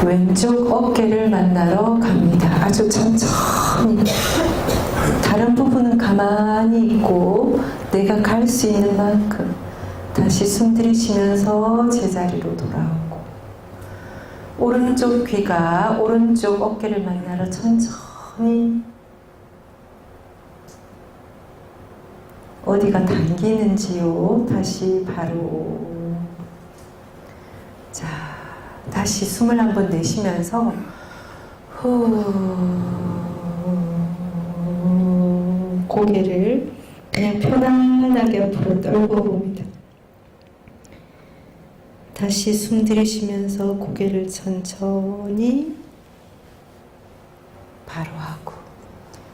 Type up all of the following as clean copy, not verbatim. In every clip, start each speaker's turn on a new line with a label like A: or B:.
A: 왼쪽 어깨를 만나러 갑니다. 아주 천천히. 다른 부분은 가만히 있고 내가 갈 수 있는 만큼 다시 숨 들이쉬면서 제자리로 돌아오고, 오른쪽 귀가 오른쪽 어깨를 만나러 천천히 어디가 당기는지요. 다시 바로. 자, 다시 숨을 한번 내쉬면서 고개를 그냥 편안하게 앞으로 떨궈 봅니다. 다시 숨 들이쉬면서 고개를 천천히 바로 하고,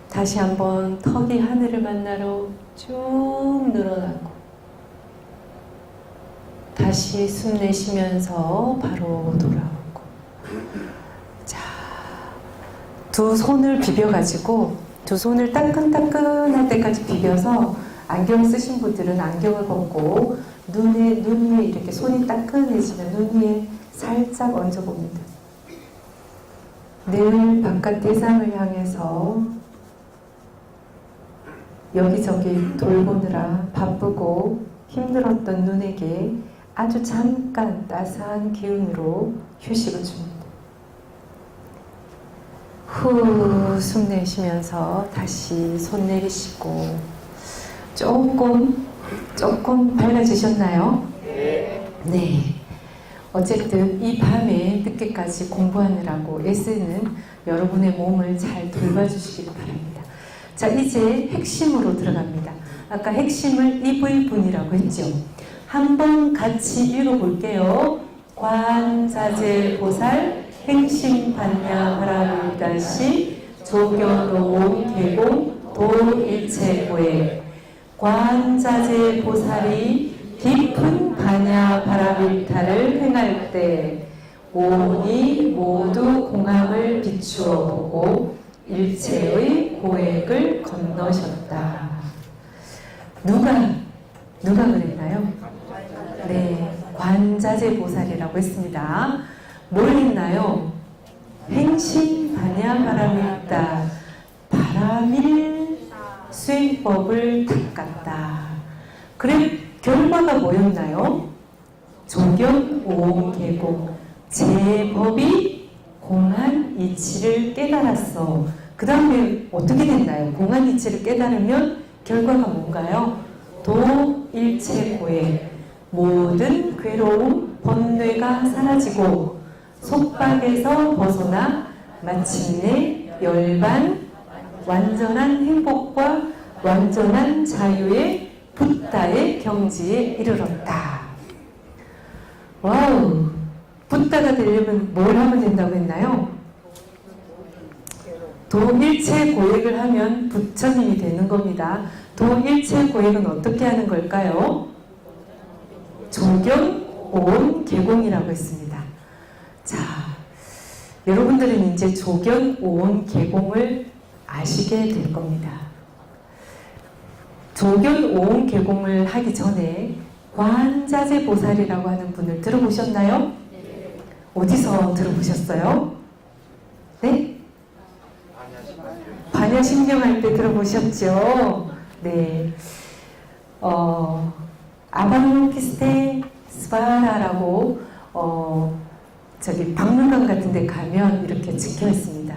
A: 다시 한번 턱이 하늘을 만나러 쭉 늘어나고, 다시 숨 내쉬면서 바로 돌아오고. 자, 두 손을 비벼가지고 두 손을 따끈따끈할 때까지 비벼서, 안경 쓰신 분들은 안경을 벗고 눈 위에 이렇게 손이 따끈해지면 눈 위에 살짝 얹어봅니다. 늘 바깥 대상을 향해서 여기저기 돌보느라 바쁘고 힘들었던 눈에게 아주 잠깐 따스한 기운으로 휴식을 줍니다. 후, 숨 내쉬면서 다시 손 내리시고. 조금 밝아지셨나요? 네. 어쨌든 이 밤에 늦게까지 공부하느라고 애쓰는 여러분의 몸을 잘 돌봐주시기 바랍니다. 자, 이제 핵심으로 들어갑니다. 아까 핵심을 EV분이라고 했죠. 한번 같이 읽어볼게요. 관자재보살 행심반야바라밀다시 조견오온 계공 도일체고에. 관자재보살이 깊은 반야바라밀타를 행할 때 오온이 모두 공함을 비추어 보고 일체의 고액을 건너셨다. 누가 그랬나요? 네, 관자재보살이라고 했습니다. 뭘 했나요? 행심반야바라밀다, 바라밀 수행법을 닦았다. 그래, 결과가 뭐였나요? 조견 오온계공, 제법이 공한 이치를 깨달았어. 그 다음에 어떻게 됐나요? 공한 이치를 깨달으면 결과가 뭔가요? 도일체고에 모든 괴로움, 번뇌가 사라지고 속박에서 벗어나 마침내 열반 완전한 행복과 완전한 자유의 붓다의 경지에 이르렀다. 와우! 붓다가 되려면 뭘 하면 된다고 했나요? 도일체고액을 하면 부처님이 되는 겁니다. 도일체고액은 어떻게 하는 걸까요? 조견오온계공이라고 했습니다. 자, 여러분들은 이제 조견오온계공을 아시게 될 겁니다. 조견오온계공을 하기 전에 관자재보살이라고 하는 분을 들어보셨나요? 어디서 들어보셨어요? 네? 반야심경할 때 들어보셨죠? 네. 아방피스테 스바라라고 저기 박물관 같은 데 가면 이렇게 적혀 있습니다.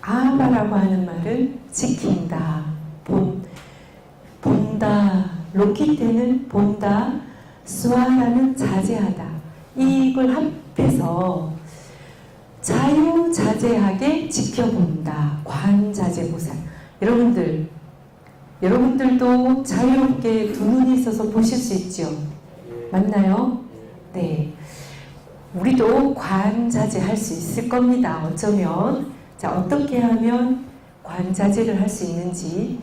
A: 아바라고 하는 말은 지킨다, 본다, 로키테는 본다, 스와라는 자제하다. 이걸 합해서 자유자재하게 지켜본다. 관자재보살. 여러분들도 자유롭게 두 눈이 있어서 보실 수 있죠? 맞나요? 네. 우리도 관자재 할 수 있을 겁니다. 어쩌면. 자, 어떻게 하면 관자재를 할 수 있는지.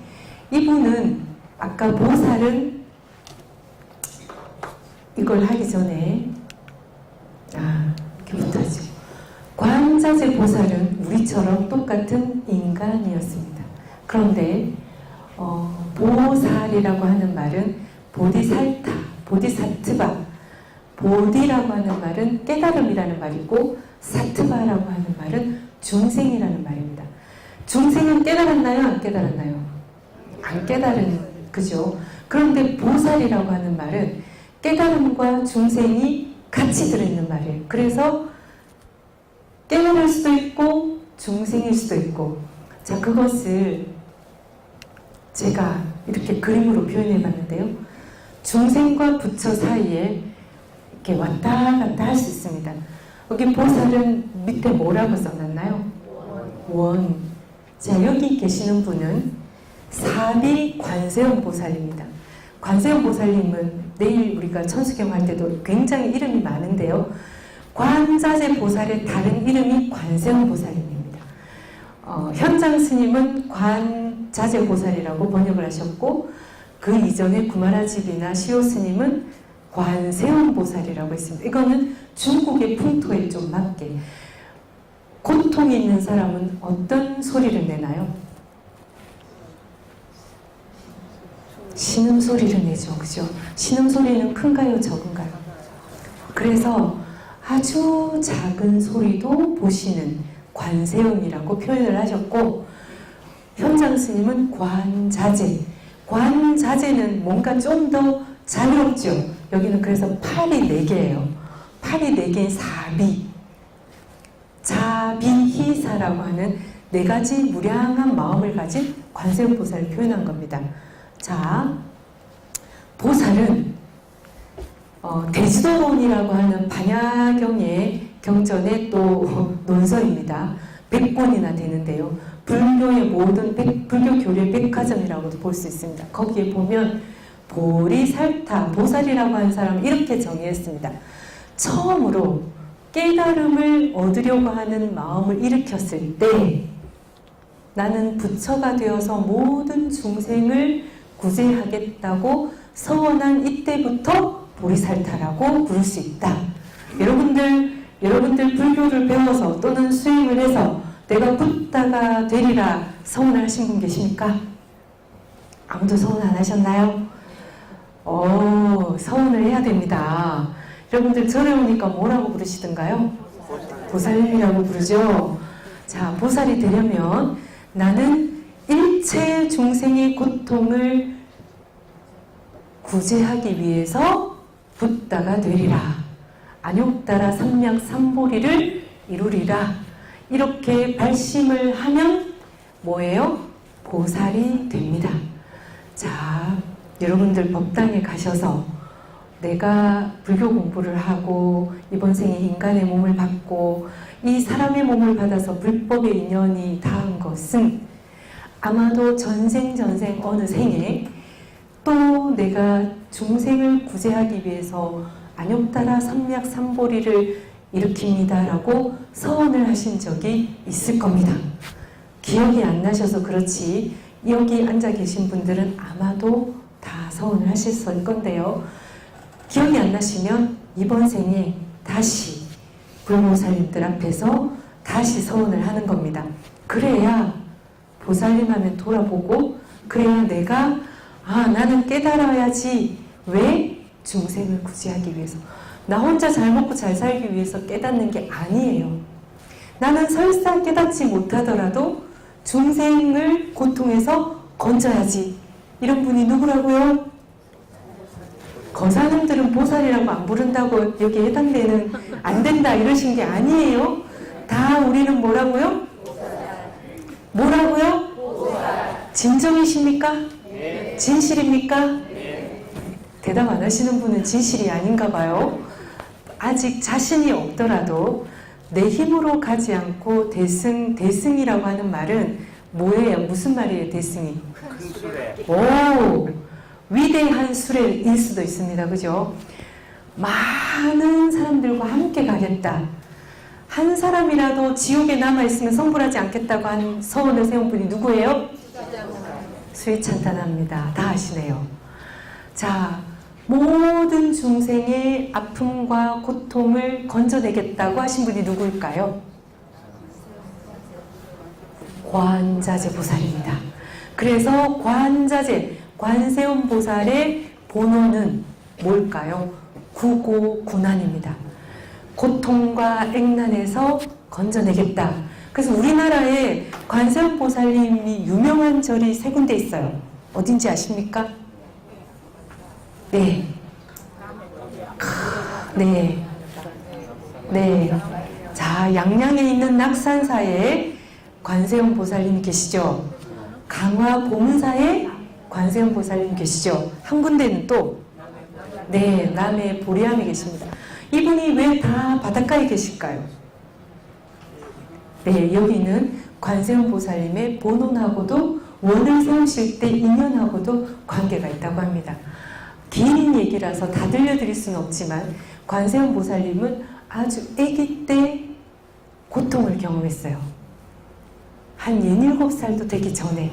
A: 이분은, 아까 보살은 이걸 하기 전에, 이렇게 하죠. 관자재 보살은 우리처럼 똑같은 인간이었습니다. 그런데 보살이라고 하는 말은 보디사트바, 보디라고 하는 말은 깨달음이라는 말이고, 사트바라고 하는 말은 중생이라는 말입니다. 중생은 깨달았나요? 안 깨달았나요? 안 깨달은, 그죠? 그런데 보살이라고 하는 말은 깨달음과 중생이 같이 들어있는 말이에요. 그래서 깨달을 수도 있고 중생일 수도 있고, 자, 그것을 제가 이렇게 그림으로 표현해 봤는데요. 중생과 부처 사이에 이렇게 왔다 갔다 할 수 있습니다. 여기 보살은 밑에 뭐라고 써놨나요? 원. 자, 여기 계시는 분은 사비 관세음 보살입니다. 관세음 보살님은 내일 우리가 천수경 할 때도 굉장히 이름이 많은데요. 관자재 보살의 다른 이름이 관세음 보살입니다. 현장 스님은 관자재 보살이라고 번역을 하셨고, 그 이전에 구마라집이나 시오 스님은 관세음 보살이라고 했습니다. 이거는 중국의 풍토에 좀 맞게. 고통이 있는 사람은 어떤 소리를 내나요? 신음소리를 내죠. 그죠? 신음소리는 큰가요? 적은가요? 그래서 아주 작은 소리도 보시는 관세음이라고 표현을 하셨고, 현장 스님은 관자재. 관자재는 뭔가 좀 더 자유롭죠. 여기는 그래서 팔이 4개예요. 팔이 4개인 사비. 자비희사라고 하는 4가지 무량한 마음을 가진 관세음 보살을 표현한 겁니다. 자, 보살은 대지도론이라고 하는 반야경의 경전의 또 논설입니다. 100권이나 되는데요. 불교의 모든 불교 교리의 백화점이라고도 볼 수 있습니다. 거기에 보면 보리살타, 보살이라고 하는 사람은 이렇게 정의했습니다. 처음으로 깨달음을 얻으려고 하는 마음을 일으켰을 때 나는 부처가 되어서 모든 중생을 구제하겠다고 서원한 이때부터 보리살타라고 부를 수 있다. 여러분들 불교를 배워서 또는 수행을 해서 내가 붓다가 되리라 서원을 하신 분 계십니까? 아무도 서원 안 하셨나요? 서원을 해야 됩니다. 여러분들 절에 오니까 뭐라고 부르시던가요? 보살님이라고 부르죠. 자, 보살이 되려면 나는 일체 중생의 고통을 구제하기 위해서 붓다가 되리라. 안욕따라 삼략삼보리를 이루리라. 이렇게 발심을 하면 뭐예요? 보살이 됩니다. 자, 여러분들 법당에 가셔서 내가 불교 공부를 하고 이번 생에 인간의 몸을 받고 이 사람의 몸을 받아서 불법의 인연이 닿은 것은 아마도 전생 어느 생에 또 내가 중생을 구제하기 위해서 안욕따라 삼략삼보리를 일으킵니다 라고 서원을 하신 적이 있을 겁니다. 기억이 안 나셔서 그렇지 여기 앉아 계신 분들은 아마도 다 서원을 하셨을 건데요. 기억이 안 나시면 이번 생에 다시 불보살님들 앞에서 다시 서원을 하는 겁니다. 그래야 보살님 하면 돌아보고, 그래야 내가 나는 깨달아야지. 왜? 중생을 구제하기 위해서. 나 혼자 잘 먹고 잘 살기 위해서 깨닫는 게 아니에요. 나는 설사 깨닫지 못하더라도 중생을 고통에서 건져야지. 이런 분이 누구라고요? 거사님들은 보살이라고 안 부른다고 여기 해당되는 안 된다 이러신 게 아니에요. 다 우리는 뭐라고요? 뭐라고요? 진정이십니까? 진실입니까? 대답 안 하시는 분은 진실이 아닌가 봐요. 아직 자신이 없더라도 내 힘으로 가지 않고 대승이라고 하는 말은 뭐예요? 무슨 말이에요? 대승이?
B: 큰 수레.
A: 오, 위대한 수레일 수도 있습니다. 그죠? 많은 사람들과 함께 가겠다. 한 사람이라도 지옥에 남아있으면 성불하지 않겠다고 한 서원을 세운 분이 누구예요? 수위찬탄합니다. 다 아시네요. 자, 모든 중생의 아픔과 고통을 건져내겠다고 하신 분이 누구일까요? 관자재 보살입니다. 그래서 관자재, 관세음 보살의 본원은 뭘까요? 구고군안입니다. 고통과 액난에서 건져내겠다. 그래서 우리나라에 관세음보살님이 유명한 절이 세 군데 있어요. 어딘지 아십니까? 네. 네. 네. 자, 양양에 있는 낙산사에 관세음보살님이 계시죠. 강화 보문사에 관세음보살님 계시죠. 한 군데는 또 네, 남해 보리암에 계십니다. 이분이 왜 다 바닷가에 계실까요? 네, 여기는 관세음보살님의 본원하고도 원을 세우실 때 인연하고도 관계가 있다고 합니다. 긴 얘기라서 다 들려드릴 수는 없지만 관세음보살님은 아주 아기 때 고통을 경험했어요. 한 17살도 되기 전에.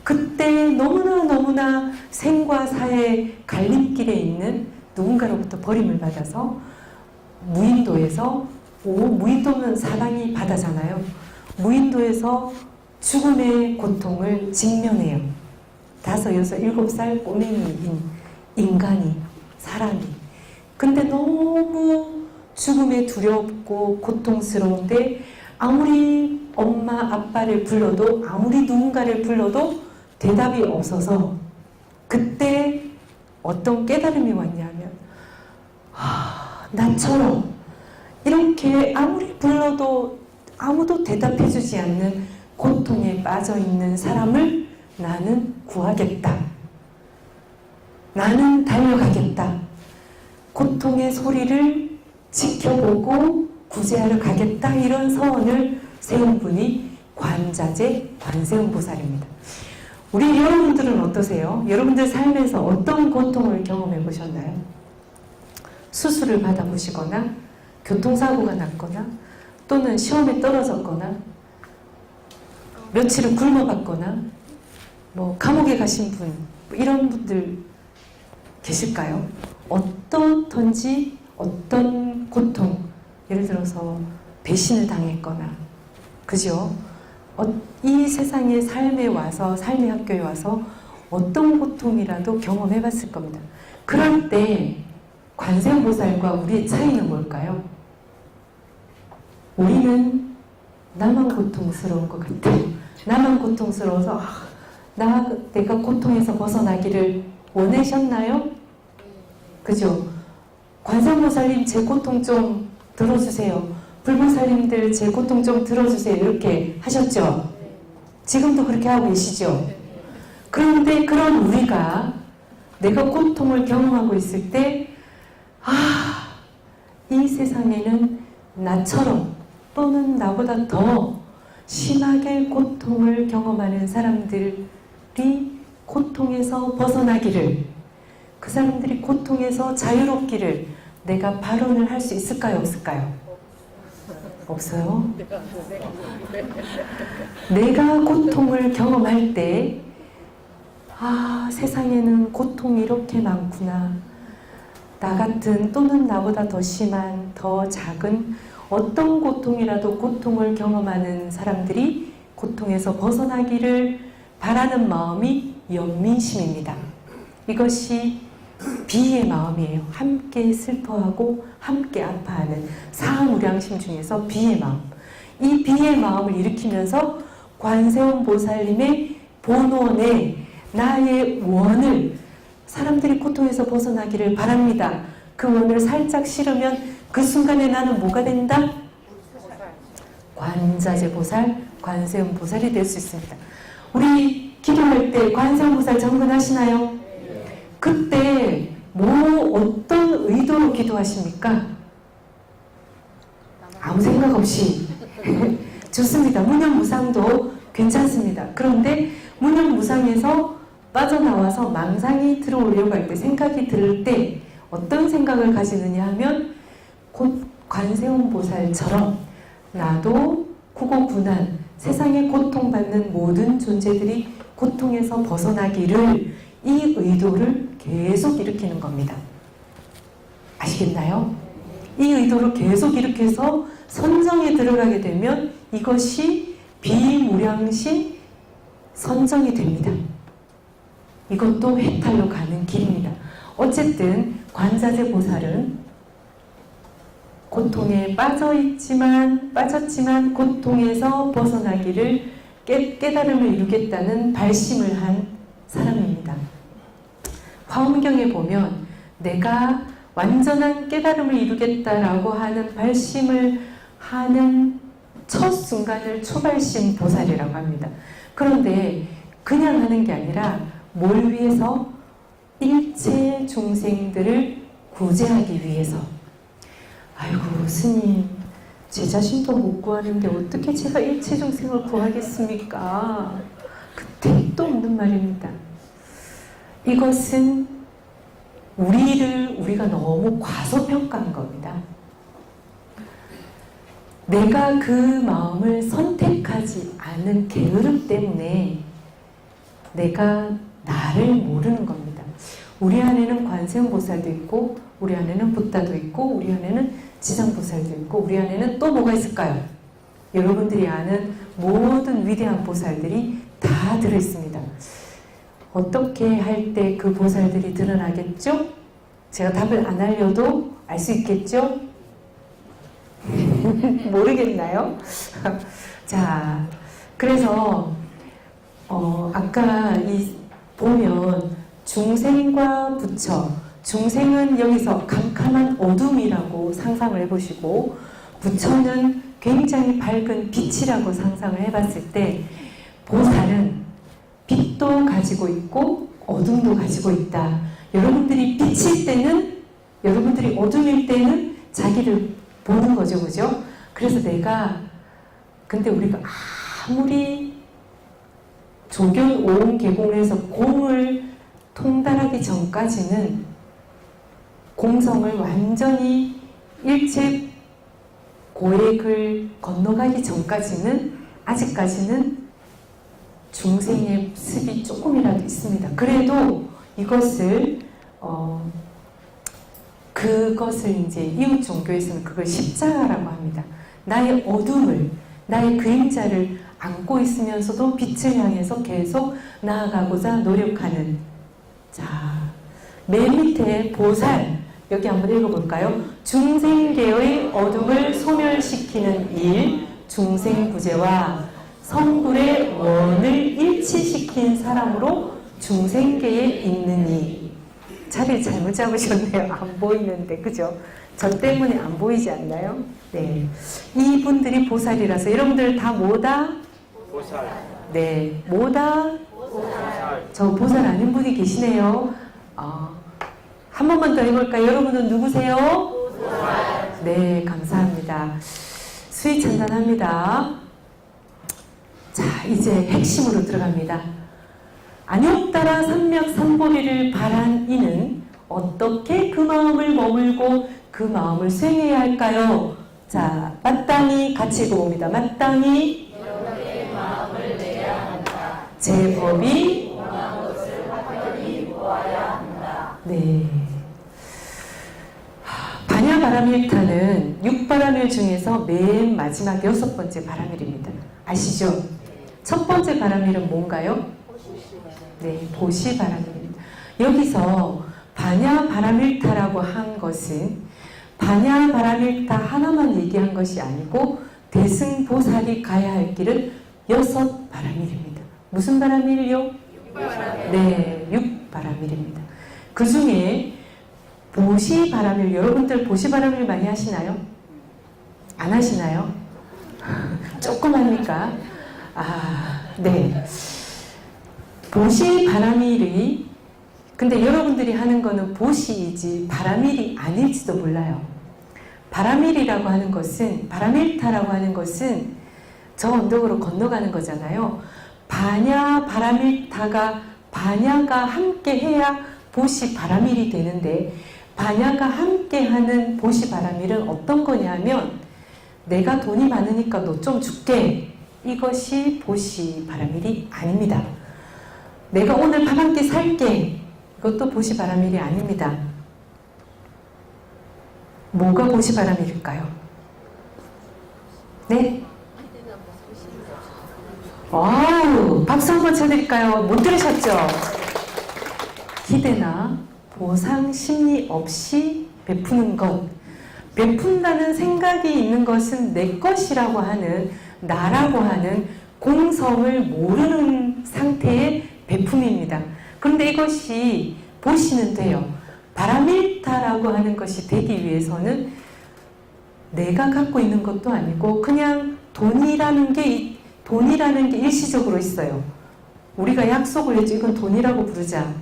A: 그때 너무나 생과 사의 갈림길에 있는 누군가로부터 버림을 받아서 무인도에서, 무인도면 사방이 바다잖아요. 무인도에서 죽음의 고통을 직면해요. 5, 6, 7살 꼬맹이인 인간이, 사람이. 근데 너무 죽음에 두렵고 고통스러운데 아무리 엄마 아빠를 불러도, 아무리 누군가를 불러도 대답이 없어서 그때 어떤 깨달음이 왔냐면, 나처럼 이렇게 아무리 불러도 아무도 대답해주지 않는 고통에 빠져있는 사람을 나는 구하겠다. 나는 달려가겠다. 고통의 소리를 지켜보고 구제하러 가겠다. 이런 서원을 세운 분이 관자재 관세음보살입니다. 우리 여러분들은 어떠세요? 여러분들 삶에서 어떤 고통을 경험해 보셨나요? 수술을 받아보시거나 교통사고가 났거나 또는 시험에 떨어졌거나 며칠을 굶어봤거나 뭐 감옥에 가신 분, 이런 분들 계실까요? 어떻든지 어떤 고통, 예를 들어서 배신을 당했거나, 그죠? 이 세상의 삶에 와서, 삶의 학교에 와서 어떤 고통이라도 경험해 봤을 겁니다. 그럴 때 관세음보살과 우리의 차이는 뭘까요? 우리는 나만 고통스러운 것 같아요. 나만 고통스러워서 내가 고통에서 벗어나기를 원하셨나요? 그죠? 관세음보살님 제 고통 좀 들어주세요. 불보살님들 제 고통 좀 들어주세요. 이렇게 하셨죠? 지금도 그렇게 하고 계시죠? 그런데 그런 우리가 내가 고통을 경험하고 있을 때 이 세상에는 나처럼 또는 나보다 더 심하게 고통을 경험하는 사람들이 고통에서 벗어나기를, 그 사람들이 고통에서 자유롭기를 내가 발언을 할 수 있을까요? 없을까요? 없어요? 내가 고통을 경험할 때 세상에는 고통이 이렇게 많구나. 나 같은 또는 나보다 더 심한, 더 작은 어떤 고통이라도 고통을 경험하는 사람들이 고통에서 벗어나기를 바라는 마음이 연민심입니다. 이것이 비의 마음이에요. 함께 슬퍼하고 함께 아파하는 사무량심 중에서 비의 마음. 이 비의 마음을 일으키면서 관세음보살님의 본원에 나의 원을, 사람들이 고통에서 벗어나기를 바랍니다. 그 원을 살짝 실으면 그 순간에 나는 뭐가 된다? 관자재보살, 관세음보살이 될 수 있습니다. 우리 기도할 때 관세음보살 정근하시나요? 그때 어떤 의도로 기도하십니까? 아무 생각 없이 좋습니다. 무념무상도 괜찮습니다. 그런데 무념무상에서 빠져나와서 망상이 들어오려고 할 때, 생각이 들 때 어떤 생각을 가지느냐 하면 곧 관세음보살처럼 나도 구고구난, 세상에 고통받는 모든 존재들이 고통에서 벗어나기를, 이 의도를 계속 일으키는 겁니다. 아시겠나요? 이 의도를 계속 일으켜서 선정에 들어가게 되면 이것이 비무량심 선정이 됩니다. 이것도 해탈로 가는 길입니다. 어쨌든 관자재 보살은 고통에 빠졌지만 고통에서 벗어나기를 깨달음을 이루겠다는 발심을 한 사람입니다. 화엄경에 보면 내가 완전한 깨달음을 이루겠다라고 하는 발심을 하는 첫 순간을 초발심 보살이라고 합니다. 그런데 그냥 하는 게 아니라 뭘 위해서? 일체 중생들을 구제하기 위해서. 아이고 스님, 제 자신도 못 구하는데 어떻게 제가 일체 중생을 구하겠습니까? 그 택도 없는 말입니다. 이것은 우리가 너무 과소평가한 겁니다. 내가 그 마음을 선택하지 않은 게으름 때문에 내가 나를 모르는 겁니다. 우리 안에는 관세음보살도 있고, 우리 안에는 붓다도 있고, 우리 안에는 지장보살도 있고, 우리 안에는 또 뭐가 있을까요? 여러분들이 아는 모든 위대한 보살들이 다 들어있습니다. 어떻게 할 때 그 보살들이 드러나겠죠? 제가 답을 안 알려도 알 수 있겠죠? 모르겠나요? 자, 그래서 아까 보면 중생과 부처, 중생은 여기서 캄캄한 어둠이라고 상상을 해보시고, 부처는 굉장히 밝은 빛이라고 상상을 해봤을 때, 보살은 빛도 가지고 있고 어둠도 가지고 있다. 여러분들이 빛일 때는, 여러분들이 어둠일 때는 자기를 보는 거죠, 그죠? 그래서 근데 우리가 아무리 조견 오음 개공을 해서 공을 통달하기 전까지는, 공성을 완전히 일체 고액을 건너가기 전까지는, 아직까지는 중생의 습이 조금이라도 있습니다. 그래도 그것을 이제 이웃 종교에서는 그걸 십자가라고 합니다. 나의 어둠을, 나의 그림자를 안고 있으면서도 빛을 향해서 계속 나아가고자 노력하는. 자, 맨 밑에 보살, 여기 한번 읽어볼까요? 중생계의 어둠을 소멸시키는 일, 중생구제와 성불의 원을 일치시킨 사람으로 중생계에 있느니. 자리를 잘못 잡으셨네요. 안 보이는데, 그죠? 저 때문에 안 보이지 않나요? 네. 이분들이 보살이라서 여러분들 다 뭐다? 보살. 네. 뭐다? 보살. 저 보살 아닌 분이 계시네요. 한 번만 더 해볼까요? 여러분은 누구세요? 보살. 네, 감사합니다. 수위 찬단합니다. 자, 이제 핵심으로 들어갑니다. 안욕따라 삼맥삼보리를 바란 이는 어떻게 그 마음을 머물고 그 마음을 수행해야 할까요? 자, 마땅히 같이 읽어봅니다. 마땅히 마음을 내야 한다. 제법이 것을 확연히 보아야 한다. 네. 반야바라밀타는 6바라밀 중에서 맨 마지막 6번째 바라밀입니다. 아시죠? 첫 번째 바라밀은 뭔가요? 네, 보시바라밀입니다. 여기서 반야바라밀타라고 한 것은 반야바라밀타 하나만 얘기한 것이 아니고 대승보살이 가야 할 길은 6바라밀입니다. 무슨 바라밀이요? 6바라밀. 네, 6바라밀입니다. 그 중에 보시바라밀, 여러분들 보시바라밀 많이 하시나요? 안 하시나요? 조금 합니까? 네. 보시바라밀이, 근데 여러분들이 하는 거는 보시이지 바라밀이 아닐지도 몰라요. 바라밀이라고 하는 것은, 바라밀타라고 하는 것은 저 언덕으로 건너가는 거잖아요. 반야바라밀타가, 반야가 함께 해야 보시바라밀이 되는데, 반야가 함께 하는 보시바라밀은 어떤 거냐면, 내가 돈이 많으니까 너 좀 줄게. 이것이 보시바라밀이 아닙니다. 내가 오늘 밥 한 끼 살게. 이것도 보시바라밀이 아닙니다. 뭐가 보시바라밀일까요? 네? 와우! 박수 한번 쳐드릴까요? 못 들으셨죠? 기대나 보상 심리 없이 베푸는 것. 베푼다는 생각이 있는 것은 내 것이라고 하는, 나라고 하는 공성을 모르는 상태의 베품입니다. 그런데 이것이 보시면 돼요. 바라밀타라고 하는 것이 되기 위해서는 내가 갖고 있는 것도 아니고 그냥 돈이라는 게 일시적으로 있어요. 우리가 약속을 했죠. 이건 돈이라고 부르자.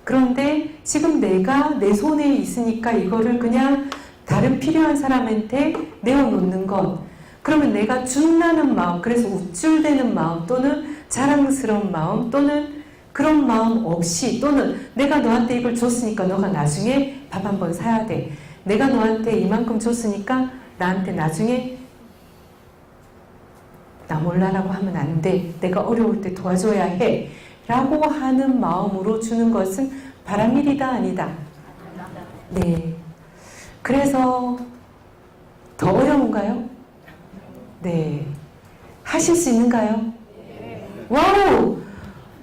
A: 그런데 지금 내가 내 손에 있으니까 이거를 그냥 다른 필요한 사람한테 내어놓는 것. 그러면 내가 준다는 마음, 그래서 우쭐대는 마음 또는 자랑스러운 마음 또는 그런 마음 없이, 또는 내가 너한테 이걸 줬으니까 너가 나중에 밥 한 번 사야 돼. 내가 너한테 이만큼 줬으니까 나한테 나중에 나 몰라라고 하면 안 돼. 내가 어려울 때 도와줘야 해. 라고 하는 마음으로 주는 것은 바람일이다 아니다? 네. 그래서 더 어려운가요? 네. 하실 수 있는가요? 와우!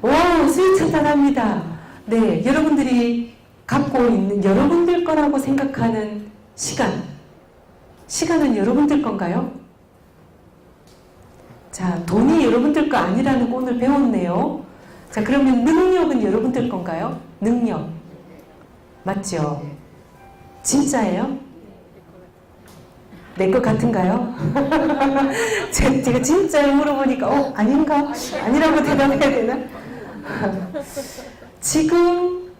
A: 와우! 수위 차단합니다. 네. 여러분들이 갖고 있는, 여러분들 거라고 생각하는 시간은 여러분들 건가요? 자, 돈이 여러분들 거 아니라는 거 오늘 배웠네요. 자, 그러면 능력은 여러분들 건가요? 능력. 맞죠? 진짜예요? 내 것 같은가요? 제가 진짜요? 물어보니까 아닌가? 아니라고 대답해야 되나? 지금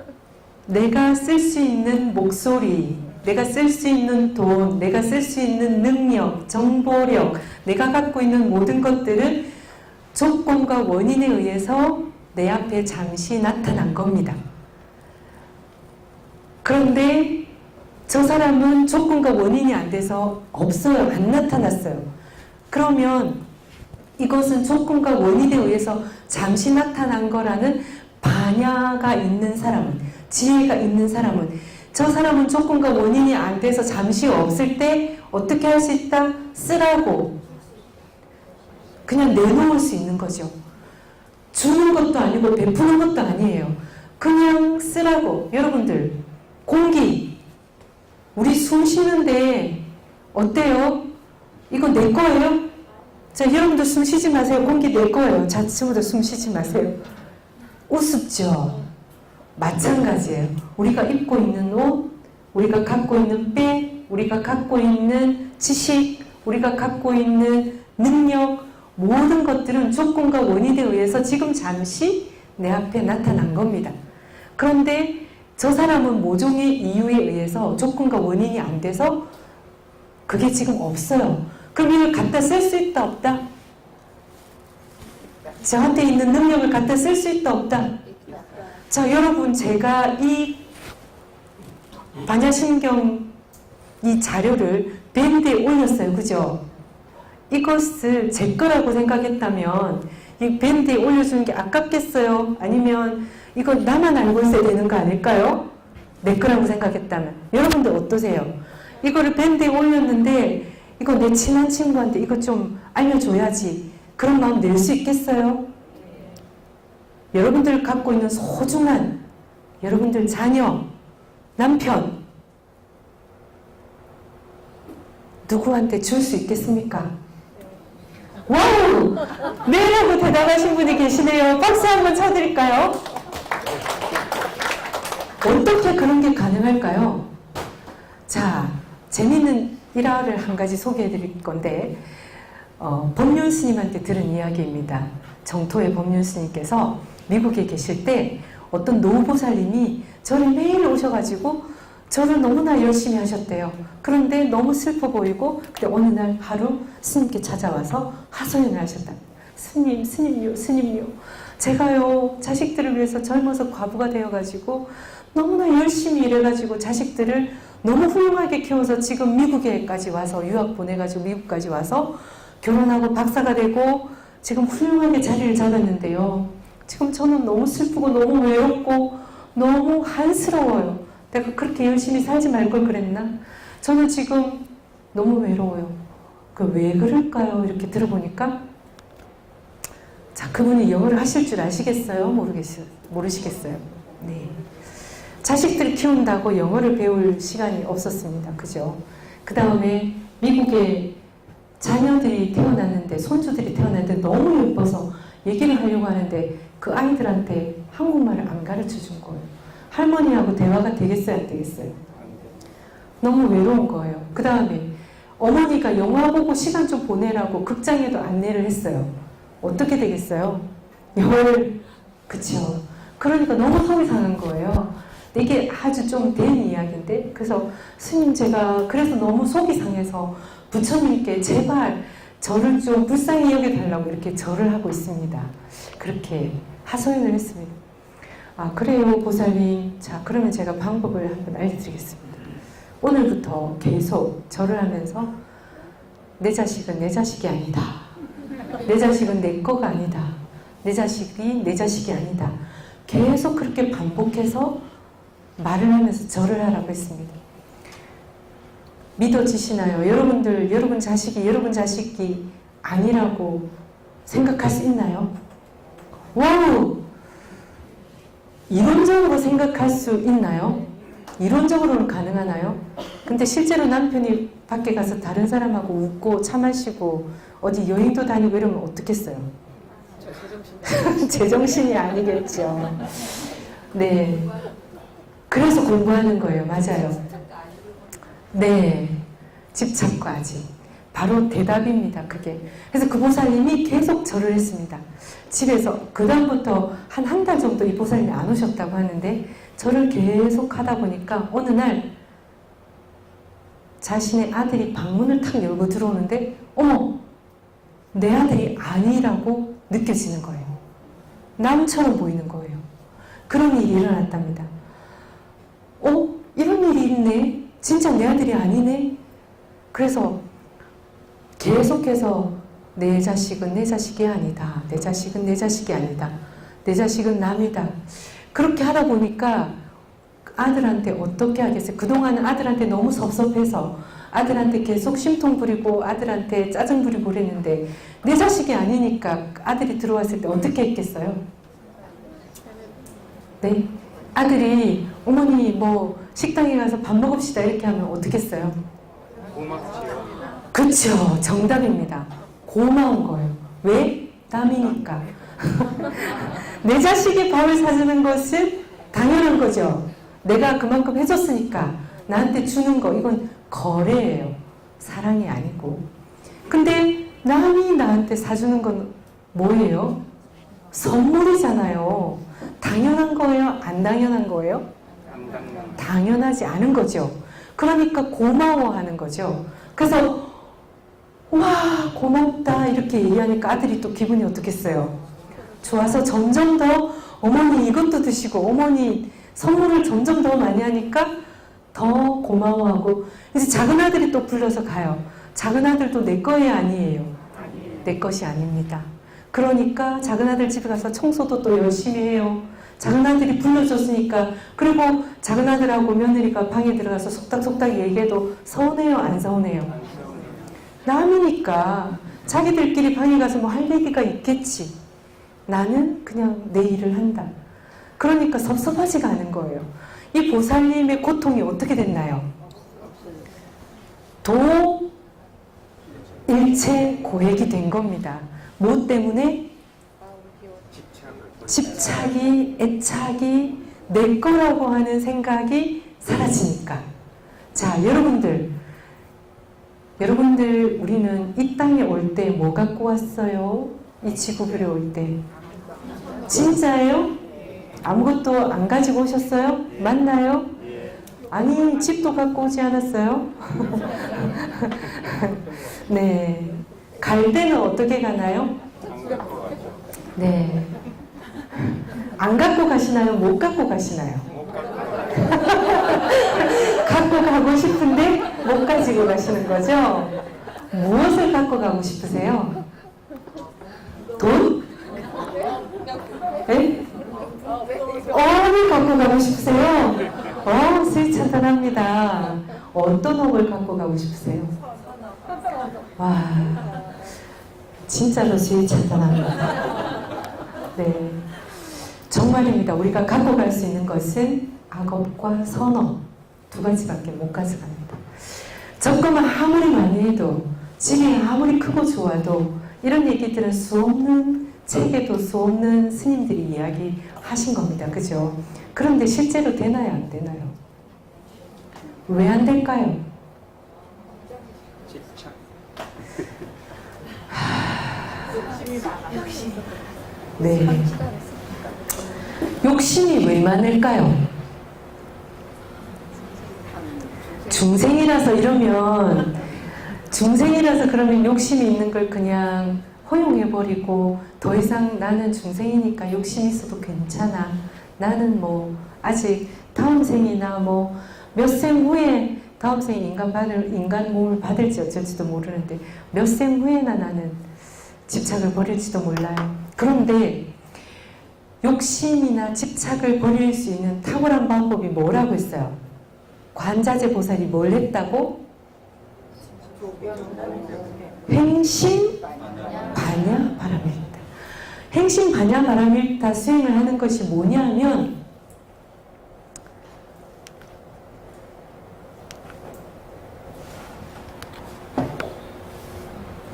A: 내가 쓸 수 있는 목소리, 내가 쓸 수 있는 돈, 내가 쓸 수 있는 능력, 정보력, 내가 갖고 있는 모든 것들은 조건과 원인에 의해서 내 앞에 잠시 나타난 겁니다. 그런데 저 사람은 조건과 원인이 안 돼서 없어요. 안 나타났어요. 그러면 이것은 조건과 원인에 의해서 잠시 나타난 거라는 반야가 있는 사람은, 지혜가 있는 사람은, 저 사람은 조건과 원인이 안 돼서 잠시 없을 때 어떻게 할 수 있다? 쓰라고 그냥 내놓을 수 있는 거죠. 주는 것도 아니고 베푸는 것도 아니에요. 그냥 쓰라고. 여러분들, 공기, 우리 숨 쉬는데 어때요? 이거 내 거예요? 자, 여러분들 숨 쉬지 마세요. 공기 내 거예요. 자, 친구들 숨 쉬지 마세요. 우습죠? 마찬가지예요. 우리가 입고 있는 옷, 우리가 갖고 있는 백, 우리가 갖고 있는 지식, 우리가 갖고 있는 능력, 모든 것들은 조건과 원인에 의해서 지금 잠시 내 앞에 나타난 겁니다. 그런데 저 사람은 모종의 이유에 의해서 조건과 원인이 안 돼서 그게 지금 없어요. 그럼 이걸 갖다 쓸 수 있다 없다? 저한테 있는 능력을 갖다 쓸 수 있다 없다? 자, 여러분, 제가 이 반야심경 이 자료를 밴드에 올렸어요. 그죠? 이것을 제 거라고 생각했다면 이 밴드에 올려주는 게 아깝겠어요? 아니면 이거 나만 알고 있어야 되는 거 아닐까요? 내 거라고 생각했다면. 여러분들 어떠세요? 이거를 밴드에 올렸는데 이거 내 친한 친구한테 이거 좀 알려줘야지. 그런 마음 낼 수 있겠어요? 여러분들 갖고 있는 소중한 여러분들 자녀, 남편 누구한테 줄 수 있겠습니까? 와우! 네라고 대답하신 분이 계시네요. 박수 한번 쳐드릴까요? 어떻게 그런 게 가능할까요? 자, 재미있는 일화를 한 가지 소개해 드릴 건데 법륜 스님한테 들은 이야기입니다. 정토의 법륜 스님께서 미국에 계실 때 어떤 노보살님이 저를 매일 오셔가지고 저를 너무나 열심히 하셨대요. 그런데 너무 슬퍼 보이고 그때 어느 날 하루 스님께 찾아와서 하소연을 하셨다. 스님요. 제가요 자식들을 위해서 젊어서 과부가 되어가지고 너무나 열심히 일해가지고 자식들을 너무 훌륭하게 키워서 지금 미국에까지 와서 유학 보내가지고 미국까지 와서 결혼하고 박사가 되고 지금 훌륭하게 자리를 잡았는데요. 지금 저는 너무 슬프고 너무 외롭고 너무 한스러워요. 내가 그렇게 열심히 살지 말 걸 그랬나? 저는 지금 너무 외로워요. 그 왜 그럴까요? 이렇게 들어보니까 자, 그분이 영어를 하실 줄 아시겠어요? 모르시겠어요? 네. 자식들 키운다고 영어를 배울 시간이 없었습니다. 그죠? 그 다음에 미국에 자녀들이 태어났는데, 손주들이 태어났는데 너무 예뻐서 얘기를 하려고 하는데 그 아이들한테 한국말을 안 가르쳐 준 거예요. 할머니하고 대화가 되겠어요, 안 되겠어요? 너무 외로운 거예요. 그 다음에 어머니가 영화 보고 시간 좀 보내라고 극장에도 안내를 했어요. 어떻게 되겠어요? 영화를, 그쵸. 그러니까 너무 속이 상한 거예요. 이게 아주 좀 된 이야기인데, 그래서 스님 제가 그래서 너무 속이 상해서 부처님께 제발 저를 좀 불쌍히 여겨달라고 이렇게 절을 하고 있습니다. 그렇게 하소연을 했습니다. 아, 그래요, 보살님. 자, 그러면 제가 방법을 한번 알려드리겠습니다. 오늘부터 계속 절을 하면서 내 자식은 내 자식이 아니다. 내 자식은 내 거가 아니다. 내 자식이 내 자식이 아니다. 계속 그렇게 반복해서 말을 하면서 절을 하라고 했습니다. 믿어지시나요? 여러분들, 여러분 자식이 아니라고 생각할 수 있나요? 와우! 이론적으로 생각할 수 있나요? 이론적으로는 가능하나요? 근데 실제로 남편이 밖에 가서 다른 사람하고 웃고 차 마시고 어디 여행도 다니고 이러면 어떻겠어요? 제정신이 아니겠죠. 네. 그래서 공부하는 거예요. 맞아요. 네. 집착과지. 바로 대답입니다. 그게. 그래서 그 보살님이 계속 절을 했습니다. 집에서 그 다음부터 한 달 정도 이 보살님이 안 오셨다고 하는데 절을 계속 하다 보니까 어느 날 자신의 아들이 방문을 탁 열고 들어오는데 어머! 내 아들이 아니라고 느껴지는 거예요. 남처럼 보이는 거예요. 그런 일이 일어났답니다. 이런 일이 있네? 진짜 내 아들이 아니네? 그래서 계속해서 내 자식은 내 자식이 아니다. 내 자식은 내 자식이 아니다. 내 자식은 남이다. 그렇게 하다 보니까 아들한테 어떻게 하겠어요? 그동안은 아들한테 너무 섭섭해서 아들한테 계속 심통 부리고 아들한테 짜증 부리고 그랬는데 내 자식이 아니니까 아들이 들어왔을 때 어떻게 했겠어요? 네? 아들이 어머니 뭐 식당에 가서 밥 먹읍시다 이렇게 하면 어떻게 했어요?
B: 고맙지요.
A: 그쵸, 정답입니다. 고마운 거예요. 왜? 남이니까. 내 자식이 밥을 사주는 것은 당연한 거죠. 내가 그만큼 해줬으니까 나한테 주는 거, 이건 거래예요. 사랑이 아니고. 근데 남이 나한테 사주는 건 뭐예요? 선물이잖아요. 당연한 거예요? 안 당연한 거예요? 당연하지 않은 거죠. 그러니까 고마워하는 거죠. 그래서 와 고맙다 이렇게 얘기하니까 아들이 또 기분이 어떻겠어요? 좋아서 점점 더 어머니 이것도 드시고 어머니 선물을 점점 더 많이 하니까 더 고마워하고 이제 작은 아들이 또 불러서 가요. 작은 아들도 내 거에 아니에요. 내 것이 아닙니다. 그러니까 작은 아들 집에 가서 청소도 또 열심히 해요. 작은 아들이 불러줬으니까. 그리고 작은 아들하고 며느리가 방에 들어가서 속닥속닥 얘기해도 서운해요? 안 서운해요? 남이니까 자기들끼리 방에 가서 뭐 할 얘기가 있겠지. 나는 그냥 내 일을 한다. 그러니까 섭섭하지가 않은 거예요. 이 보살님의 고통이 어떻게 됐나요? 도일체 고액이 된 겁니다. 뭐 때문에? 집착이, 애착이 내 거라고 하는 생각이 사라지니까. 자, 여러분들 우리는 이 땅에 올 때 뭐 갖고 왔어요? 이 지구별에 올 때. 진짜예요? 아무것도 안 가지고 오셨어요? 맞나요? 아니, 집도 갖고 오지 않았어요? 네. 갈 때는 어떻게 가나요? 네. 안 갖고 가시나요? 못 갖고 가시나요? 갖고 가고 싶은데 못 가지고 가시는 거죠? 무엇을 갖고 가고 싶으세요? 돈? 네? 업을 갖고 가고 싶으세요? 수위찬탄합니다. 어떤 업을 갖고 가고 싶으세요? 와, 진짜로 수위찬탄합니다. 네, 정말입니다. 우리가 갖고 갈 수 있는 것은 악업과 선업 두 가지밖에 못 가져갑니다. 적금을 아무리 많이 해도 집이 아무리 크고 좋아도 이런 얘기들은 수 없는 책에도 수 없는 스님들이 이야기하신 겁니다. 그죠? 그런데 실제로 되나요? 안 되나요? 왜 안 될까요?
B: 집착.
A: 네. 욕심이 왜 많을까요? 중생이라서 그러면 욕심이 있는 걸 그냥 허용해버리고 더 이상 나는 중생이니까 욕심 있어도 괜찮아. 나는 뭐 아직 다음 생이나 뭐 몇 생 후에 다음 생에 인간 몸을 받을지 어쩔지도 모르는데 몇 생 후에나 나는 집착을 버릴지도 몰라요. 그런데 욕심이나 집착을 버릴 수 있는 탁월한 방법이 뭐라고 했어요? 관자재 보살이 뭘 했다고? 행심반야바라밀타. 행심반야바라밀타 수행을 하는 것이 뭐냐면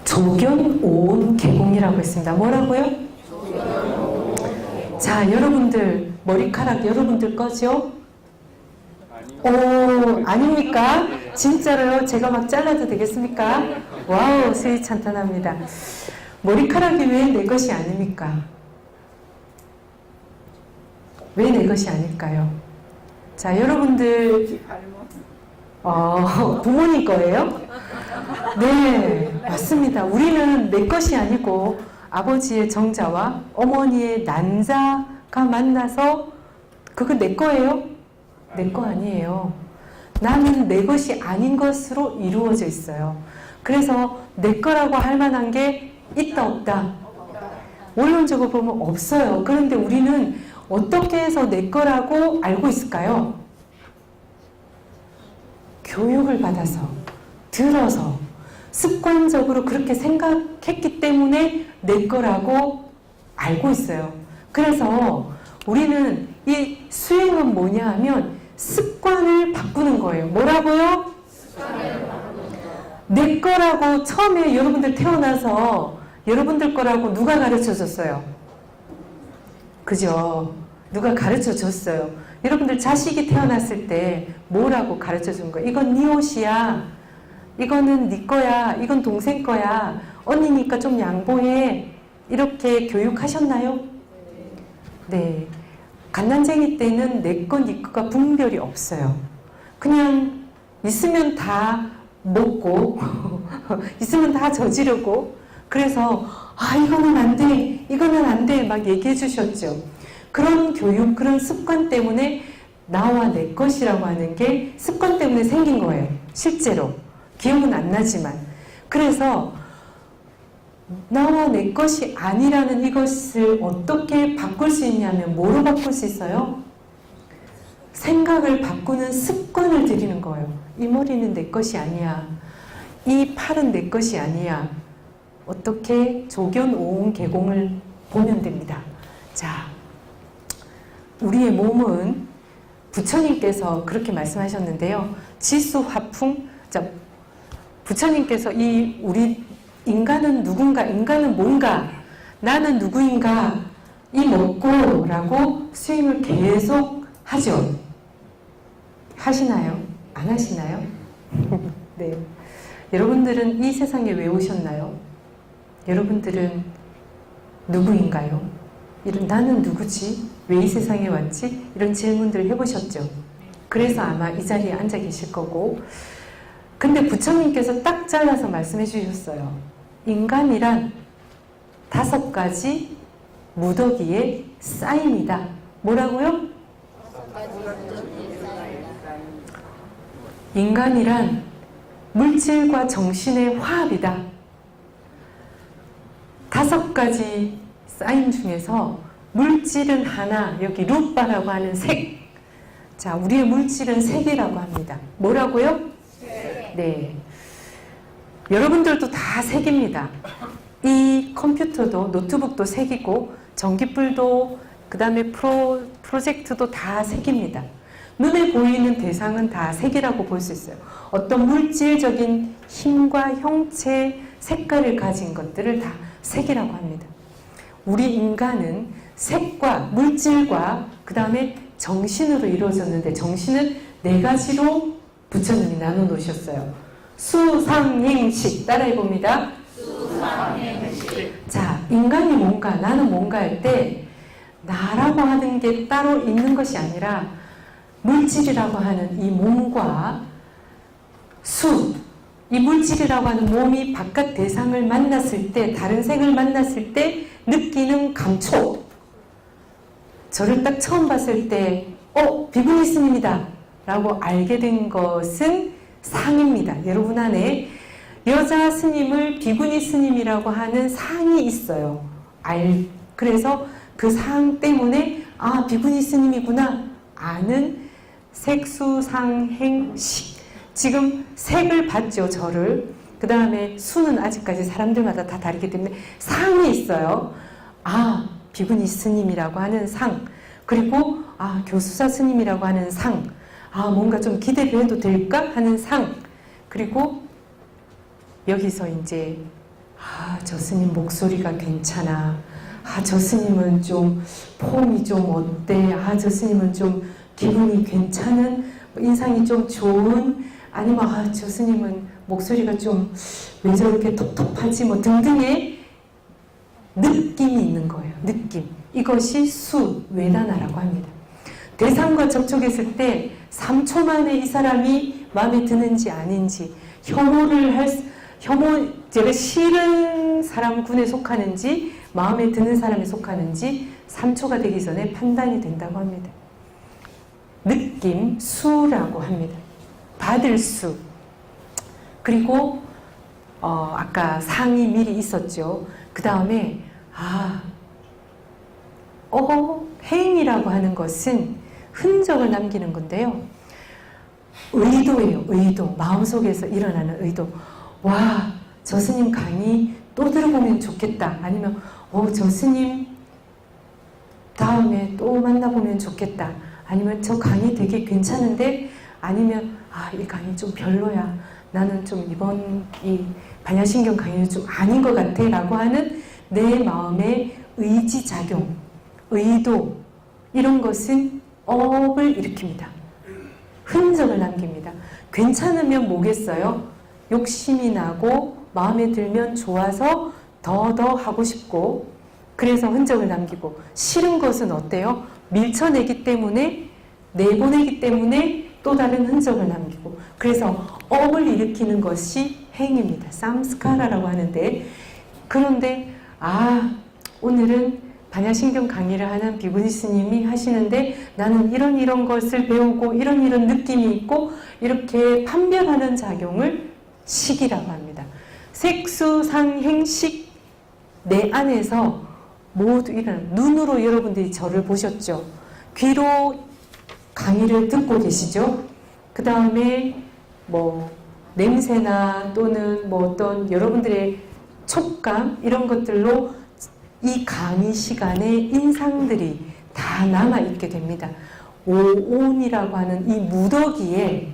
A: 조견오온 개공이라고 했습니다. 뭐라고요? 자, 여러분들 머리카락 여러분들 거죠? 오, 아닙니까? 진짜로요? 제가 막 잘라도 되겠습니까? 와우, 수위 찬탄합니다. 머리카락이 왜 내 것이 아닙니까? 왜 내 것이 아닐까요? 자, 여러분들 부모님 거예요? 네, 맞습니다. 우리는 내 것이 아니고 아버지의 정자와 어머니의 난자가 만나서 그거 내 거예요? 내 거 아니에요. 나는 내 것이 아닌 것으로 이루어져 있어요. 그래서 내 거라고 할 만한 게 있다 없다? 원론적으로 보면 없어요. 그런데 우리는 어떻게 해서 내 거라고 알고 있을까요? 교육을 받아서, 들어서, 습관적으로 그렇게 생각했기 때문에 내 거라고 알고 있어요. 그래서 우리는 이 수행은 뭐냐 하면 습관을 바꾸는 거예요. 뭐라고요? 내 거라고 처음에 여러분들 태어나서 여러분들 거라고 누가 가르쳐 줬어요? 그죠? 누가 가르쳐 줬어요. 여러분들 자식이 태어났을 때 뭐라고 가르쳐 준 거예요? 이건 네 옷이야. 이거는 네 거야. 이건 동생 거야. 언니니까 좀 양보해. 이렇게 교육하셨나요? 네. 갓난쟁이 때는 내 거, 네 거가 분별이 없어요. 그냥 있으면 다 먹고 있으면 다 저지르고 그래서 이거는 안 돼, 이거는 안 돼 막 얘기해 주셨죠. 그런 교육, 그런 습관 때문에 나와 내 것이라고 하는 게 습관 때문에 생긴 거예요. 실제로. 기억은 안 나지만. 그래서 나와 내 것이 아니라는 이것을 어떻게 바꿀 수 있냐면 뭐로 바꿀 수 있어요? 생각을 바꾸는 습관을 들이는 거예요. 이 머리는 내 것이 아니야. 이 팔은 내 것이 아니야. 어떻게 조견오온 개공을 보면 됩니다. 자, 우리의 몸은 부처님께서 그렇게 말씀하셨는데요. 지수화풍. 자, 부처님께서 우리 인간은 누군가, 인간은 뭔가, 나는 누구인가, 이 먹고라고 수행을 계속 하죠. 하시나요? 안 하시나요? 네. 여러분들은 이 세상에 왜 오셨나요? 여러분들은 누구인가요? 나는 누구지? 왜 이 세상에 왔지? 이런 질문들을 해보셨죠? 그래서 아마 이 자리에 앉아 계실 거고, 근데 부처님께서 딱 잘라서 말씀해 주셨어요. 인간이란 5가지 무더기의 쌓임이다. 뭐라고요? 인간이란 물질과 정신의 화합이다. 5가지 쌓임 중에서 물질은 하나, 여기 루빠라고 하는 색. 자, 우리의 물질은 색이라고 합니다. 뭐라고요? 네. 여러분들도 다 색입니다. 이 컴퓨터도, 노트북도 색이고, 전기불도, 그 다음에 프로젝트도 다 색입니다. 눈에 보이는 대상은 다 색이라고 볼 수 있어요. 어떤 물질적인 힘과 형체, 색깔을 가진 것들을 다 색이라고 합니다. 우리 인간은 색과 물질과 그 다음에 정신으로 이루어졌는데 정신은 네 가지로 부처님이 나눠 놓으셨어요. 수상행식 따라해 봅니다. 수상행식. 자, 인간이 뭔가, 나는 뭔가 할 때 나라고 하는 게 따로 있는 것이 아니라 물질이라고 하는 이 몸과 이 물질이라고 하는 몸이 바깥 대상을 만났을 때, 다른 색을 만났을 때 느끼는 감촉. 저를 딱 처음 봤을 때, 비구니 스님이다 라고 알게 된 것은 상입니다. 여러분 안에 여자 스님을 비구니 스님이라고 하는 상이 있어요. 그래서 그 상 때문에 비구니 스님이구나 아는 색수상행식. 지금 색을 봤죠, 저를. 그 다음에 수는 아직까지 사람들마다 다 다르기 때문에 상이 있어요. 비구니 스님이라고 하는 상. 그리고 교수사 스님이라고 하는 상. 뭔가 좀 기대를 해도 될까 하는 상. 그리고 여기서 이제 저 스님 목소리가 괜찮아. 저 스님은 좀 폼이 좀 어때? 저 스님은 좀 기분이 괜찮은, 인상이 좀 좋은, 아니면 저 스님은 목소리가 좀 왜 저렇게 텁텁하지 뭐 등등의 느낌이 있는 거예요. 느낌. 이것이 외다나라고 합니다. 대상과 접촉했을 때 3초 만에 이 사람이 마음에 드는지 아닌지, 제가 싫은 사람 군에 속하는지 마음에 드는 사람에 속하는지 3초가 되기 전에 판단이 된다고 합니다. 느낌, 수라고 합니다. 받을 수. 그리고 아까 상이 미리 있었죠. 그 다음에 행이라고 하는 것은 흔적을 남기는 건데요. 의도예요. 의도. 마음속에서 일어나는 의도. 저 스님 강의 또 들어보면 좋겠다. 아니면 저 스님 다음에 또 만나보면 좋겠다. 아니면 저 강의 되게 괜찮은데, 아니면 이 강의 좀 별로야. 나는 좀 이번 이 반야신경 강의는 좀 아닌 것 같아 라고 하는 내 마음의 의지작용, 의도, 이런 것은 업을 일으킵니다. 흔적을 남깁니다. 괜찮으면 뭐겠어요? 욕심이 나고 마음에 들면 좋아서 더 하고 싶고, 그래서 흔적을 남기고, 싫은 것은 어때요? 밀쳐내기 때문에, 내보내기 때문에 또 다른 흔적을 남기고, 그래서 업을 일으키는 것이 행입니다. 삼스카라라고 하는데, 그런데 오늘은 반야신경 강의를 하는 비구니 스님이 하시는데 나는 이런 것을 배우고 이런 느낌이 있고, 이렇게 판별하는 작용을 식이라고 합니다. 색수상행식, 내 안에서 모두 눈으로 여러분들이 저를 보셨죠. 귀로 강의를 듣고 계시죠. 그 다음에 냄새나 또는 어떤 여러분들의 촉감, 이런 것들로 이 강의 시간에 인상들이 다 남아있게 됩니다. 오온이라고 하는 이 무더기에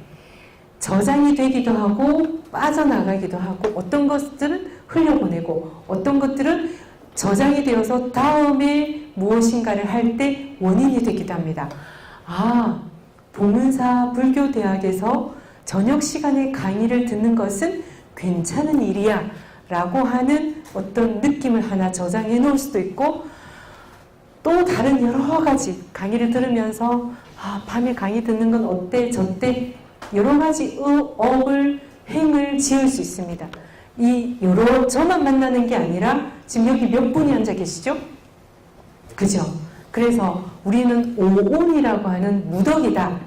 A: 저장이 되기도 하고 빠져나가기도 하고, 어떤 것들은 흘려보내고 어떤 것들은 저장이 되어서 다음에 무엇인가를 할 때 원인이 되기도 합니다. 보문사 불교대학에서 저녁 시간에 강의를 듣는 것은 괜찮은 일이야 라고 하는 어떤 느낌을 하나 저장해 놓을 수도 있고, 또 다른 여러 가지 강의를 들으면서 밤에 강의 듣는 건 어때 저때 여러 가지 업을, 행을 지을 수 있습니다. 저만 만나는 게 아니라 지금 여기 몇 분이 앉아 계시죠? 그죠? 그래서 우리는 오온이라고 하는 무덕이다.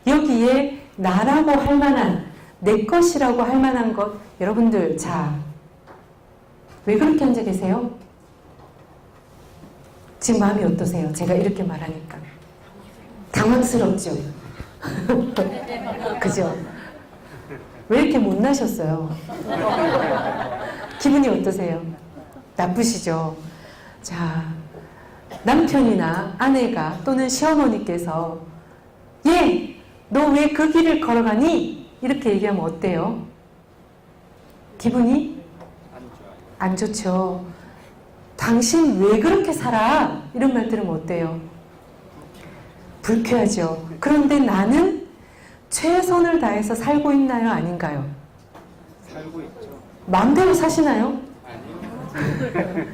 A: 여기에 나라고 할 만한, 내 것이라고 할 만한 것, 여러분들 왜 그렇게 앉아 계세요? 지금 마음이 어떠세요? 제가 이렇게 말하니까 당황스럽죠? 그죠? 왜 이렇게 못나셨어요? 기분이 어떠세요? 나쁘시죠? 남편이나 아내가 또는 시어머니께서 너 왜 그 길을 걸어가니? 이렇게 얘기하면 어때요? 기분이 안 좋죠. 당신 왜 그렇게 살아? 이런 말 들으면 어때요? 불쾌하죠. 그런데 나는 최선을 다해서 살고 있나요? 아닌가요?
B: 살고 있죠.
A: 마음대로 사시나요?
B: 아니요.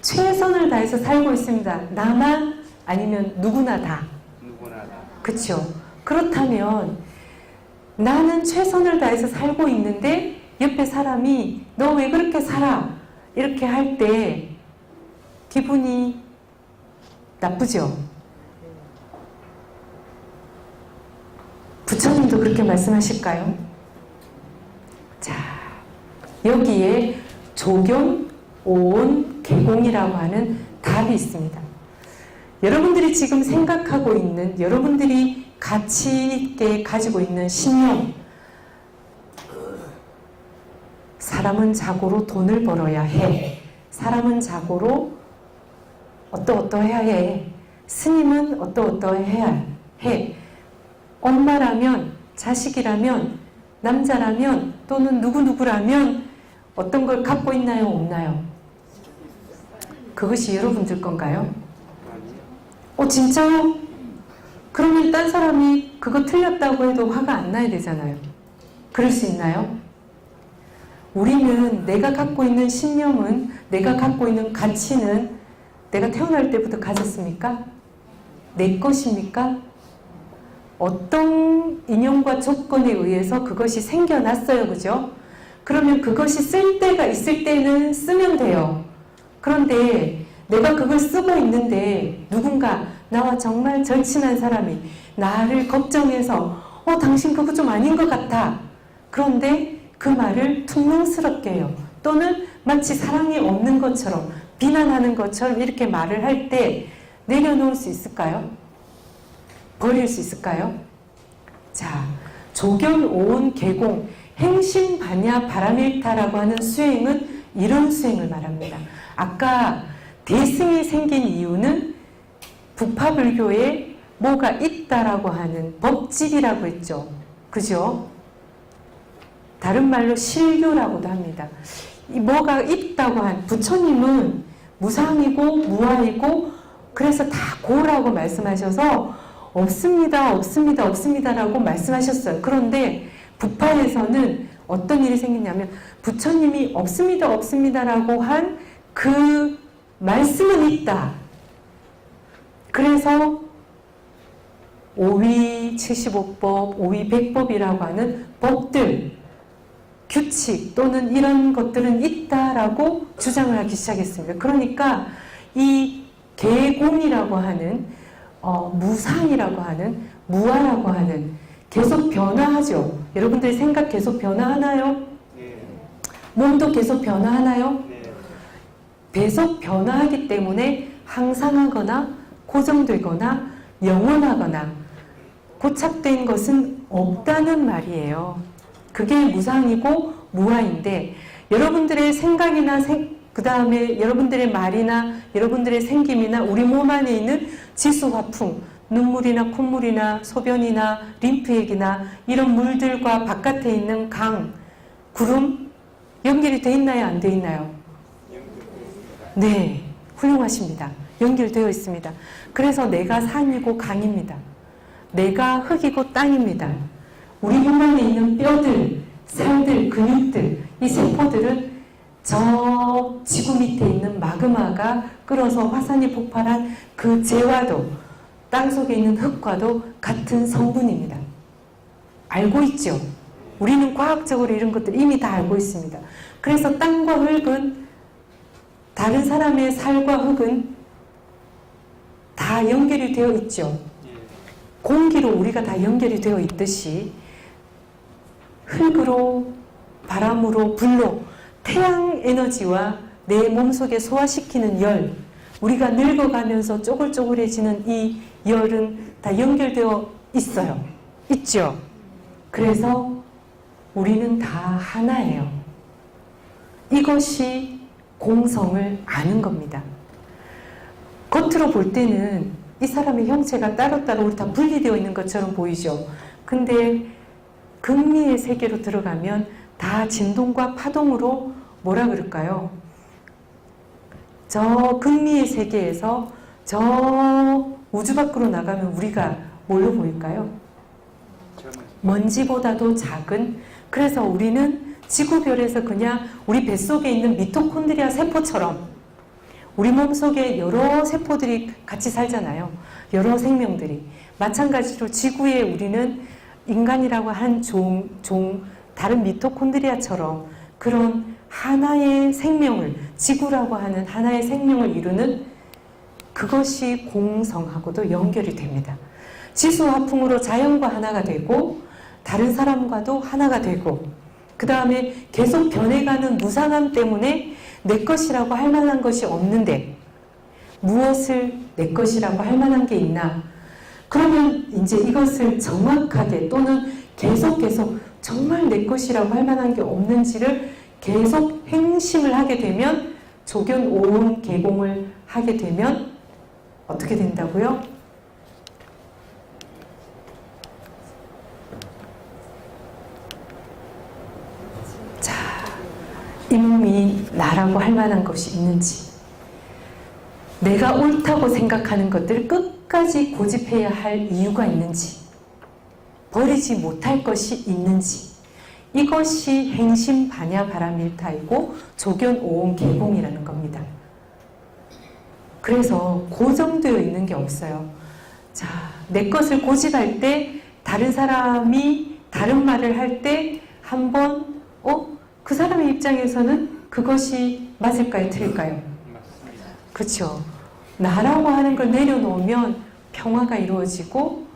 A: 최선을 다해서 살고 있습니다. 나만 아니면 누구나 다.
B: 누구나 다.
A: 그렇죠. 그렇다면 나는 최선을 다해서 살고 있는데 옆에 사람이 너 왜 그렇게 살아? 이렇게 할 때 기분이 나쁘죠. 부처님도 그렇게 말씀하실까요? 자, 여기에 조견, 오온, 개공이라고 하는 답이 있습니다. 여러분들이 지금 생각하고 있는, 여러분들이 가치 있게 가지고 있는 신념, 사람은 자고로 돈을 벌어야 해. 사람은 자고로 어떠어떠해야 해. 스님은 어떠어떠해야 해. 엄마라면, 자식이라면, 남자라면, 또는 누구누구라면 어떤 걸 갖고 있나요? 없나요? 그것이 여러분들 건가요?
B: 아니요.
A: 진짜요? 그러면 딴 사람이 그거 틀렸다고 해도 화가 안 나야 되잖아요. 그럴 수 있나요? 우리는 내가 갖고 있는 신념은, 내가 갖고 있는 가치는 내가 태어날 때부터 가졌습니까? 내 것입니까? 어떤 인연과 조건에 의해서 그것이 생겨났어요. 그죠? 그러면 그것이 쓸 때가 있을 때는 쓰면 돼요. 그런데 내가 그걸 쓰고 있는데 누군가 나와 정말 절친한 사람이 나를 걱정해서 당신 그거 좀 아닌 것 같아. 그런데 그 말을 퉁명스럽게 해요. 또는 마치 사랑이 없는 것처럼 비난하는 것처럼 이렇게 말을 할 때 내려놓을 수 있을까요? 버릴 수 있을까요? 자, 조견, 오온, 개공, 행심, 반야, 바람일타라고 하는 수행은 이런 수행을 말합니다. 아까 대승이 생긴 이유는 북파불교에 뭐가 있다라고 하는 법칙이라고 했죠. 그죠? 다른 말로 실교라고도 합니다. 이 뭐가 있다고 한 부처님은 무상이고 무아이고 그래서 다 고라고 말씀하셔서 없습니다, 없습니다, 없습니다라고 말씀하셨어요. 그런데 부파에서는 어떤 일이 생기냐면 부처님이 없습니다, 없습니다라고 한 그 말씀은 있다. 그래서 오위 75법, 오위 100법이라고 하는 법들, 규칙 또는 이런 것들은 있다라고 주장을 하기 시작했습니다. 그러니까 이 개공이라고 하는 무상이라고 하는 무아라고 하는 계속 변화하죠. 여러분들의 생각 계속 변화하나요?
B: 네.
A: 몸도 계속 변화하나요?
B: 네.
A: 계속 변화하기 때문에 항상하거나 고정되거나 영원하거나 고착된 것은 없다는 말이에요. 그게 무상이고 무아인데 여러분들의 생각이나 그 다음에 여러분들의 말이나 여러분들의 생김이나 우리 몸 안에 있는 지수화풍, 눈물이나 콧물이나 소변이나 림프액이나 이런 물들과 바깥에 있는 강, 구름 연결이 돼 있나요? 안 돼 있나요? 네, 훌륭하십니다. 연결되어 있습니다. 그래서 내가 산이고 강입니다. 내가 흙이고 땅입니다. 우리 몸 안에 있는 뼈들, 살들, 근육들, 이 세포들은 저 지구 밑에 있는 마그마가 끓어서 화산이 폭발한 그 재와도 땅속에 있는 흙과도 같은 성분입니다. 알고 있죠? 우리는 과학적으로 이런 것들 이미 다 알고 있습니다. 그래서 땅과 흙은 다른 사람의 살과 흙은 다 연결이 되어 있죠. 공기로 우리가 다 연결이 되어 있듯이 흙으로, 바람으로, 불로 태양 에너지와 내 몸속에 소화시키는 열, 우리가 늙어가면서 쪼글쪼글해지는 이 열은 다 연결되어 있어요. 있죠? 그래서 우리는 다 하나예요. 이것이 공성을 아는 겁니다. 겉으로 볼 때는 이 사람의 형체가 따로따로 우리 다 분리되어 있는 것처럼 보이죠. 근데 극미의 세계로 들어가면 다 진동과 파동으로 뭐라 그럴까요? 저 극미의 세계에서 저 우주 밖으로 나가면 우리가 뭘로 보일까요? 먼지보다도 작은, 그래서 우리는 지구별에서 그냥 우리 뱃속에 있는 미토콘드리아 세포처럼 우리 몸속에 여러 세포들이 같이 살잖아요. 여러 생명들이. 마찬가지로 지구에 우리는 인간이라고 한 다른 미토콘드리아처럼 그런 하나의 생명을, 지구라고 하는 하나의 생명을 이루는 그것이 공성하고도 연결이 됩니다. 지수화풍으로 자연과 하나가 되고 다른 사람과도 하나가 되고 그 다음에 계속 변해가는 무상함 때문에 내 것이라고 할 만한 것이 없는데 무엇을 내 것이라고 할 만한 게 있나? 그러면 이제 이것을 정확하게 또는 계속 정말 내 것이라고 할 만한 게 없는지를 계속 행심을 하게 되면 조견 오온 개공을 하게 되면 어떻게 된다고요? 자, 이 몸이 나라고 할 만한 것이 있는지, 내가 옳다고 생각하는 것들을 끝까지 고집해야 할 이유가 있는지, 버리지 못할 것이 있는지, 이것이 행심 반야 바라밀타이고 조견 오온 개공이라는 겁니다. 그래서 고정되어 있는 게 없어요. 자, 내 것을 고집할 때 다른 사람이 다른 말을 할 때 한번 그 사람의 입장에서는 그것이 맞을까요? 틀릴까요?
B: 맞습니다.
A: 그렇죠. 나라고 하는 걸 내려놓으면 평화가 이루어지고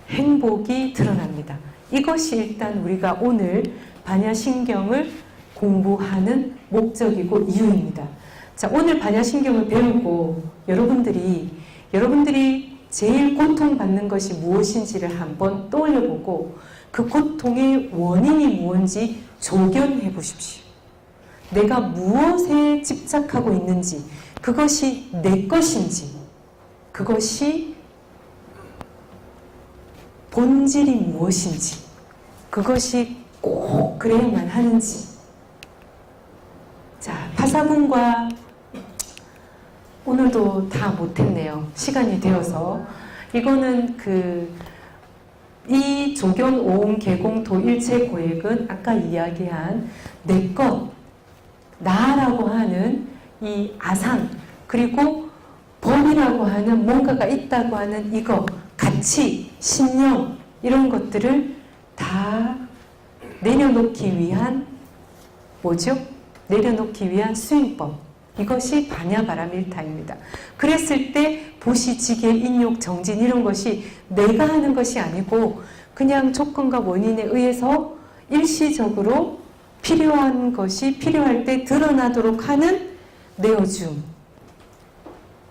A: 행복이 드러납니다. 이것이 일단 우리가 오늘 반야신경을 공부하는 목적이고 이유입니다. 자, 오늘 반야신경을 배우고 여러분들이 제일 고통받는 것이 무엇인지를 한번 떠올려보고 그 고통의 원인이 무엇인지 조견해 보십시오. 내가 무엇에 집착하고 있는지, 그것이 내 것인지, 그것이 본질이 무엇인지, 그것이 꼭 그래야만 하는지. 자, 파사분과 오늘도 다 못했네요. 시간이 되어서. 이거는 이 조견 오온 개공 도일체 고액은 아까 이야기한 내 것, 나라고 하는 이 아상, 그리고 법이라고 하는 뭔가가 있다고 하는 이거, 가치, 신념, 이런 것들을 다 내려놓기 위한 뭐죠? 내려놓기 위한 수행법. 이것이 반야바라밀타입니다. 그랬을 때 보시, 지계, 인욕, 정진 이런 것이 내가 하는 것이 아니고 그냥 조건과 원인에 의해서 일시적으로 필요한 것이 필요할 때 드러나도록 하는 내어줌.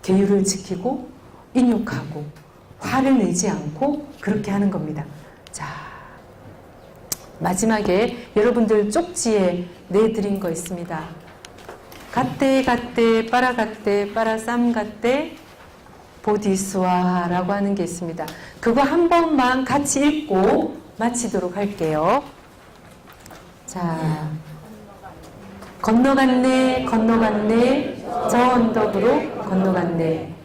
A: 계율을 지키고 인욕하고 화를 내지 않고 그렇게 하는 겁니다. 자, 마지막에 여러분들 쪽지에 내드린 거 있습니다. 갓대 빠라쌈 갓대 보디스와라고 하는 게 있습니다. 그거 한 번만 같이 읽고 마치도록 할게요. 자, 건너갔네 저 언덕으로 건너갔네.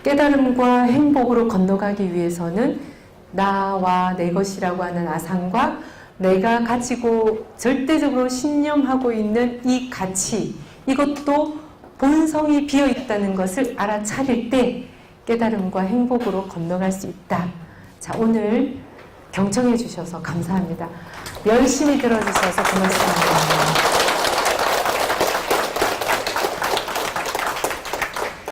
A: 깨달음과 행복으로 건너가기 위해서는 나와 내 것이라고 하는 아상과 내가 가지고 절대적으로 신념하고 있는 이 가치, 이것도 본성이 비어 있다는 것을 알아차릴 때 깨달음과 행복으로 건너갈 수 있다. 자, 오늘 경청해 주셔서 감사합니다. 열심히 들어주셔서 고맙습니다.